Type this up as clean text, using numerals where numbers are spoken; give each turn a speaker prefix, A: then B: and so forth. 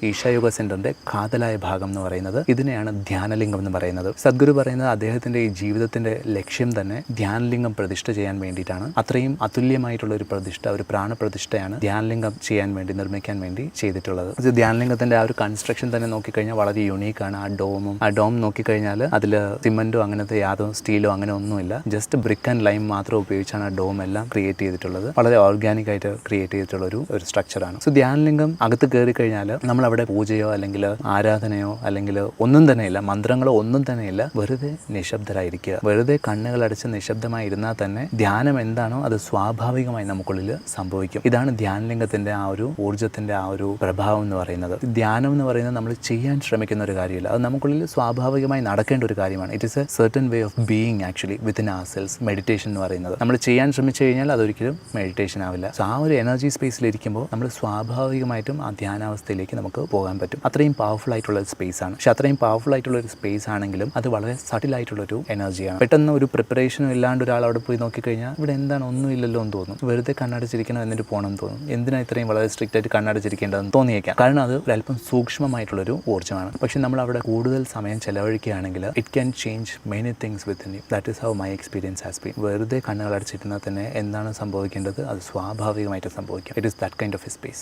A: ഈശായോഗ സെന്ററിന്റെ കാതലായ ഭാഗം എന്ന് പറയുന്നത്. ഇതിനെയാണ് ധ്യാനലിംഗം എന്ന് പറയുന്നത്. സദ്ഗുരു പറയുന്നത് അദ്ദേഹത്തിന്റെ ഈ ജീവിതത്തിന്റെ ലക്ഷ്യം തന്നെ ധ്യാനലിംഗം പ്രതിഷ്ഠ ചെയ്യാൻ വേണ്ടിയിട്ടാണ്. അത്രയും അതുല്യമായിട്ടുള്ള ഒരു പ്രതിഷ്ഠ, ഒരു പ്രാണപ്രതിഷ്ഠയാണ് ധ്യാനലിംഗം ചെയ്യാൻ വേണ്ടി, നിർമ്മിക്കാൻ വേണ്ടി ചെയ്തിട്ടുള്ളത്. ധ്യാനലിംഗത്തിന്റെ ആ ഒരു കൺസ്ട്രക്ഷൻ തന്നെ നോക്കിക്കഴിഞ്ഞാൽ വളരെ യുണീക്കാണ്. ആ ഡോം നോക്കിക്കഴിഞ്ഞാൽ അതിൽ സിമന്റോ അങ്ങനത്തെ യാതൊരു സ്റ്റീലോ അങ്ങനെ ഒന്നുമില്ല. ജസ്റ്റ് ബ്രിക്ക് ആൻഡ് ലൈം മാത്രം ഉപയോഗിച്ചാണ് ആ ഡോം എല്ലാം ക്രിയേറ്റ് ചെയ്തിട്ടുള്ളത്. വളരെ ഓർഗാനിക് ആയിട്ട് ക്രിയേറ്റ് ചെയ്തിട്ടുള്ള ഒരു സ്ട്രക്ചറാണ്. സോ ധ്യാനലിംഗം അകത്ത് കയറി കഴിഞ്ഞാൽ നമ്മൾ അവിടെ പൂജയോ അല്ലെങ്കിൽ ആരാധനയോ അല്ലെങ്കിൽ ഒന്നും തന്നെയില്ല, മന്ത്രങ്ങളോ ഒന്നും തന്നെയില്ല. വെറുതെ നിശബ്ദരായിരിക്കുക. വെറുതെ കണ്ണുകൾ അടച്ച് നിശബ്ദമായി ഇരുന്നാൽ തന്നെ ധ്യാനം എന്താണോ അത് സ്വാഭാവികമായി നമുക്കുള്ളിൽ സംഭവിക്കും. ഇതാണ് ധ്യാനലിംഗത്തിന്റെ ആ ഒരു ഊർജ്ജത്തിന്റെ ആ ഒരു പ്രഭാവം എന്ന് പറയുന്നത്. ധ്യാനം എന്ന് പറയുന്നത് നമ്മൾ ചെയ്യാൻ ശ്രമിക്കുന്ന ഒരു കാര്യമില്ല, അത് നമുക്കുള്ളിൽ സ്വാഭാവികമായി നടക്കേണ്ട ഒരു കാര്യമാണ്. It is a certain way of being actually within our cells. Meditation എന്ന് പറയുന്നത് നമ്മൾ ചെയ്യാൻ ശ്രമിച്ചു കഴിഞ്ഞാൽ അതൊരിക്കലും മെഡിറ്റേഷൻ ആവില്ല. സോ ആ ഒരു എനർജി സ്പേസിലിരിക്കുമ്പോൾ നമ്മൾ സ്വാഭാവികമായിട്ടും ആ ധ്യാനാവസ്ഥയിലേക്ക് നമുക്ക് പോകാൻ പറ്റും. അത്രയും പവർഫുൾ ആയിട്ടുള്ള ഒരു സ്പേസ് ആണ്. പക്ഷെ അത്രയും പവർഫുൾ ആയിട്ടുള്ള ഒരു സ്പേസ് ആണെങ്കിലും അത് വളരെ സട്ടിൽ ആയിട്ടുള്ളൊരു എനർജിയാണ്. പെട്ടെന്ന് ഒരു പ്രിപ്പറേഷനും ഇല്ലാണ്ട് ഒരാൾ അവിടെ പോയി നോക്കിക്കഴിഞ്ഞാൽ ഇവിടെ എന്താണ് ഒന്നുമില്ലല്ലോ എന്ന് തോന്നും. വെറുതെ കണ്ണടച്ചിരിക്കണം എന്നിട്ട് പോകണം എന്ന് തോന്നും. എന്തിനാ ഇത്രയും വളരെ സ്ട്രിക്റ്റ് ആയിട്ട് കണ്ണടച്ചിരിക്കേണ്ടതെന്ന് തോന്നിയേക്കാം. കാരണം അത് ഒരല്പം സൂക്ഷ്മമായിട്ടുള്ളൊരു ഊർജ്ജമാണ്. പക്ഷെ നമ്മൾ അവിടെ കൂടുതൽ സമയം ചെലവഴിക്കുകയാണെങ്കിൽ it can change many things within you. That is how my experience has been. വെറുതെ കണ്ണുകൾ അടച്ചിരുന്നാൽ തന്നെ എന്താണ് സംഭവിക്കേണ്ടത് അത് സ്വാഭാവികമായിട്ട് സംഭവിക്കും. It is that kind of a space.